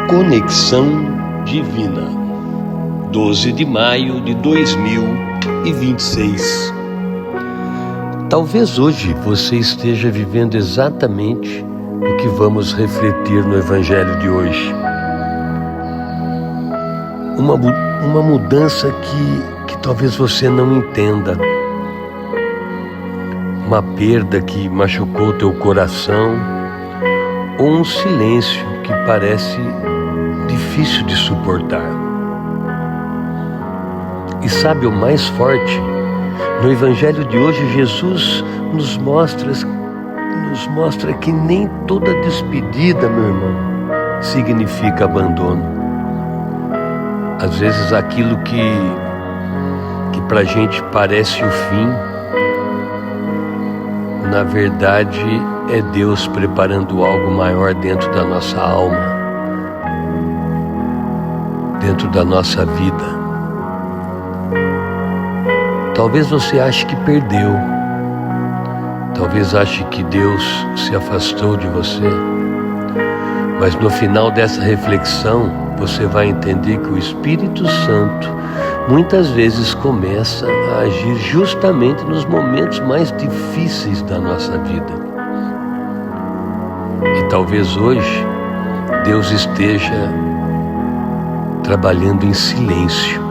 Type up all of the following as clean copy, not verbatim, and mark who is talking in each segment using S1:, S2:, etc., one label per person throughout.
S1: Conexão Divina, 12 de maio de 2026. Talvez hoje você esteja vivendo exatamente o que vamos refletir no Evangelho de hoje. Uma mudança que talvez você não entenda. Uma perda que machucou teu coração, ou um silêncio que parece difícil de suportar. E sabe o mais forte? No Evangelho de hoje, Jesus nos mostra que nem toda despedida, meu irmão, significa abandono. Às vezes aquilo que pra gente parece o fim, na verdade é Deus preparando algo maior dentro da nossa alma, dentro da nossa vida. Talvez você ache que perdeu, talvez ache que Deus se afastou de você, mas no final dessa reflexão você vai entender que o Espírito Santo muitas vezes começa a agir justamente nos momentos mais difíceis da nossa vida. E talvez hoje Deus esteja trabalhando em silêncio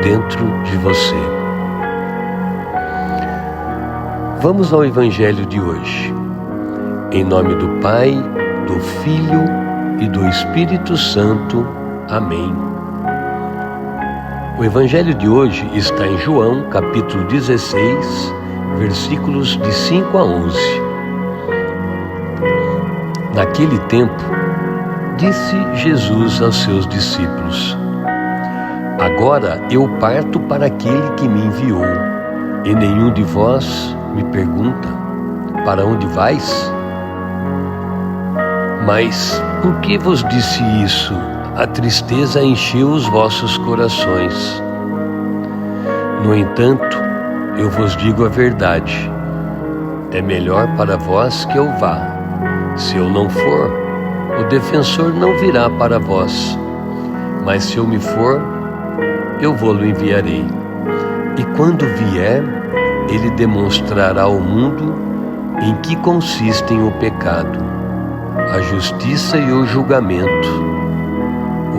S1: dentro de você. Vamos ao Evangelho de hoje. Em nome do Pai, do Filho e do Espírito Santo. Amém. O Evangelho de hoje está em João, capítulo 16, versículos de 5 a 11. Naquele tempo, disse Jesus aos seus discípulos: Agora eu parto para aquele que me enviou, e nenhum de vós me pergunta: Para onde vais? Mas por que vos disse isso? A tristeza encheu os vossos corações. No entanto, eu vos digo a verdade: é melhor para vós que eu vá. Se eu não for, o defensor não virá para vós. Mas se eu me for, eu vou-lo enviarei. E quando vier, ele demonstrará ao mundo em que consistem o pecado, a justiça e o julgamento.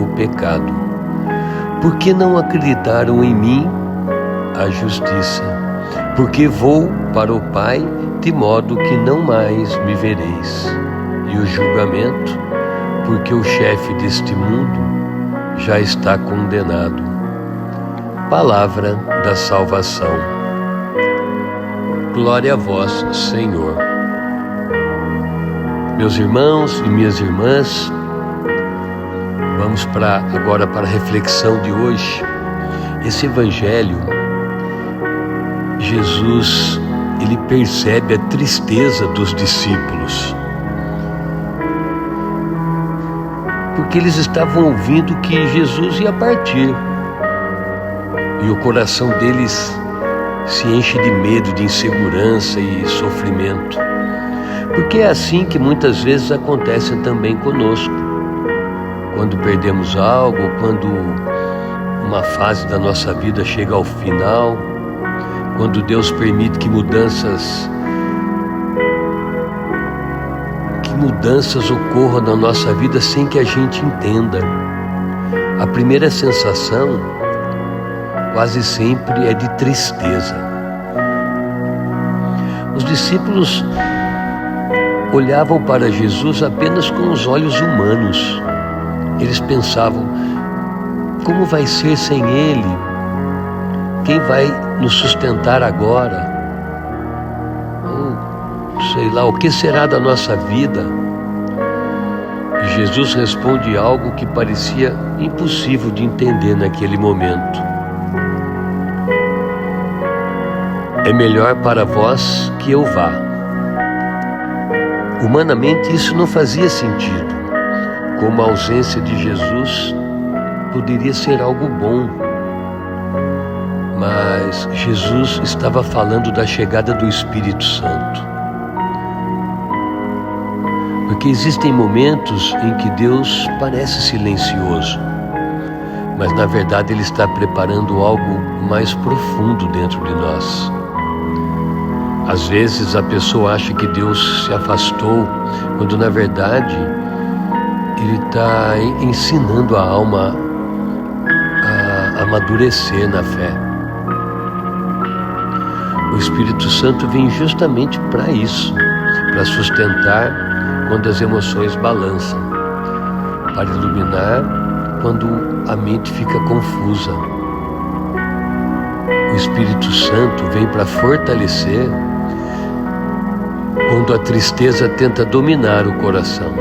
S1: O pecado. Porque não acreditaram em mim? A justiça. Porque vou para o Pai, de modo que não mais me vereis. E o julgamento, porque o chefe deste mundo já está condenado. Palavra da salvação. Glória a vós, Senhor. Meus irmãos e minhas irmãs, vamos agora para a reflexão de hoje. Esse Evangelho, Jesus, ele percebe a tristeza dos discípulos, porque eles estavam ouvindo que Jesus ia partir, e o coração deles se enche de medo, de insegurança e sofrimento, porque é assim que muitas vezes acontece também conosco. Quando perdemos algo, quando uma fase da nossa vida chega ao final, quando Deus permite que mudanças ocorram na nossa vida sem que a gente entenda. A primeira sensação quase sempre é de tristeza. Os discípulos olhavam para Jesus apenas com os olhos humanos. Eles pensavam: como vai ser sem Ele? Quem vai nos sustentar agora? Ou, sei lá, o que será da nossa vida? E Jesus responde algo que parecia impossível de entender naquele momento. É melhor para vós que eu vá. Humanamente isso não fazia sentido. Como a ausência de Jesus poderia ser algo bom. Mas Jesus estava falando da chegada do Espírito Santo. Porque existem momentos em que Deus parece silencioso, mas na verdade Ele está preparando algo mais profundo dentro de nós. Às vezes a pessoa acha que Deus se afastou, quando na verdade Ele está ensinando a alma a amadurecer na fé. O Espírito Santo vem justamente para isso, para sustentar quando as emoções balançam, para iluminar quando a mente fica confusa. O Espírito Santo vem para fortalecer quando a tristeza tenta dominar o coração.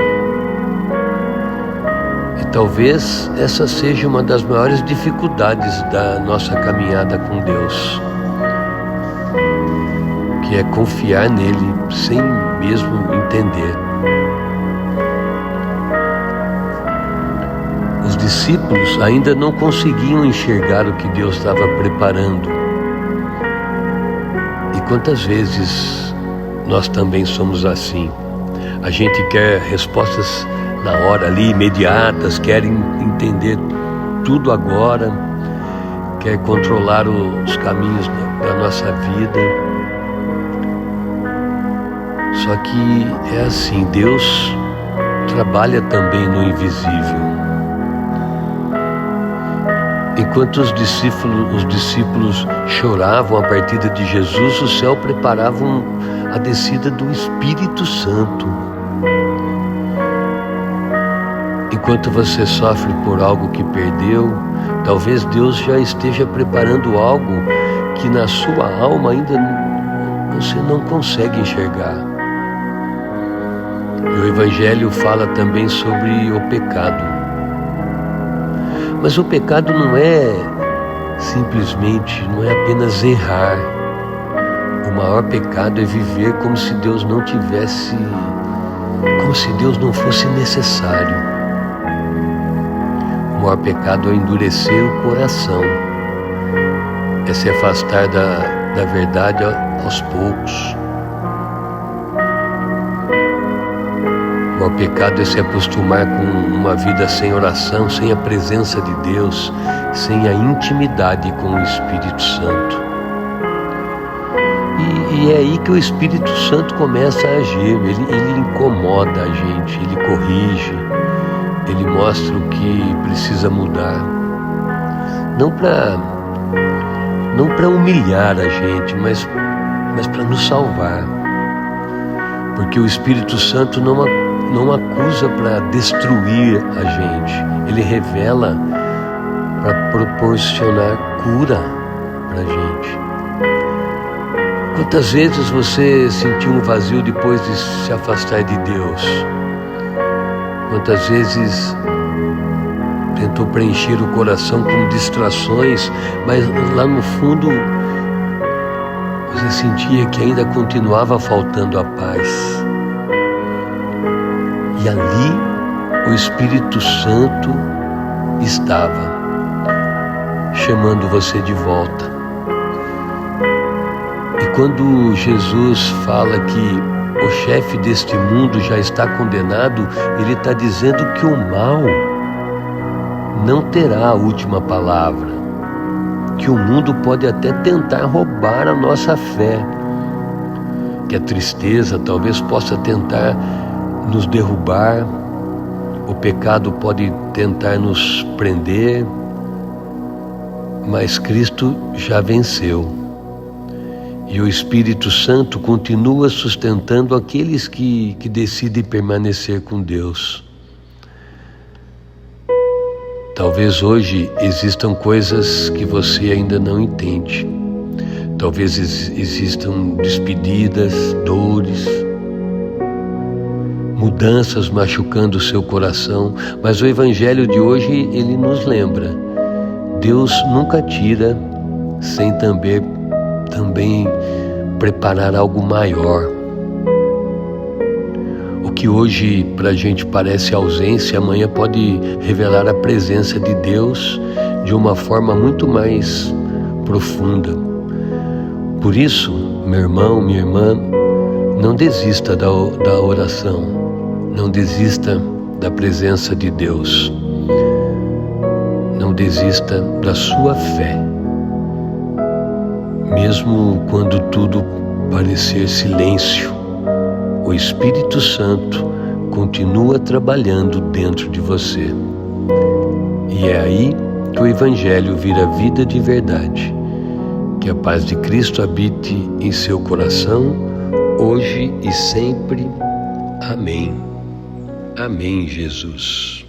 S1: E talvez essa seja uma das maiores dificuldades da nossa caminhada com Deus, que é confiar nele sem mesmo entender. Os discípulos ainda não conseguiam enxergar o que Deus estava preparando. E quantas vezes nós também somos assim? A gente quer respostas na hora ali, imediatas, quer entender tudo agora, quer controlar os caminhos da nossa vida. Só que é assim, Deus trabalha também no invisível. Enquanto os discípulos choravam a partida de Jesus, o céu preparava a descida do Espírito Santo. Enquanto você sofre por algo que perdeu, talvez Deus já esteja preparando algo que na sua alma ainda você não consegue enxergar. E o Evangelho fala também sobre o pecado. Mas o pecado não é apenas errar. O maior pecado é viver como se Deus não fosse necessário. O maior pecado é endurecer o coração, é se afastar da verdade aos poucos. O maior pecado é se acostumar com uma vida sem oração, sem a presença de Deus, sem a intimidade com o Espírito Santo. E é aí que o Espírito Santo começa a agir. Ele incomoda a gente, ele corrige, ele mostra o que precisa mudar. Não para humilhar a gente, mas para nos salvar. Porque o Espírito Santo não acusa para destruir a gente, ele revela para proporcionar cura para a gente. Quantas vezes você sentiu um vazio depois de se afastar de Deus? Quantas vezes tentou preencher o coração com distrações, mas lá no fundo você sentia que ainda continuava faltando a paz? E ali o Espírito Santo estava chamando você de volta. E quando Jesus fala que o chefe deste mundo já está condenado, ele está dizendo que o mal não terá a última palavra, que o mundo pode até tentar roubar a nossa fé, que a tristeza talvez possa tentar nos derrubar, o pecado pode tentar nos prender, mas Cristo já venceu. E o Espírito Santo continua sustentando aqueles que decidem permanecer com Deus. Talvez hoje existam coisas que você ainda não entende. Talvez existam despedidas, dores, mudanças machucando o seu coração, mas o Evangelho de hoje, ele nos lembra: Deus nunca tira sem também preparar algo maior. O que hoje para a gente parece ausência, amanhã pode revelar a presença de Deus de uma forma muito mais profunda. Por isso, meu irmão, minha irmã, não desista da oração. Não desista da presença de Deus. Não desista da sua fé. Mesmo quando tudo parecer silêncio, o Espírito Santo continua trabalhando dentro de você. E é aí que o Evangelho vira vida de verdade. Que a paz de Cristo habite em seu coração, hoje e sempre. Amém. Amém, Jesus.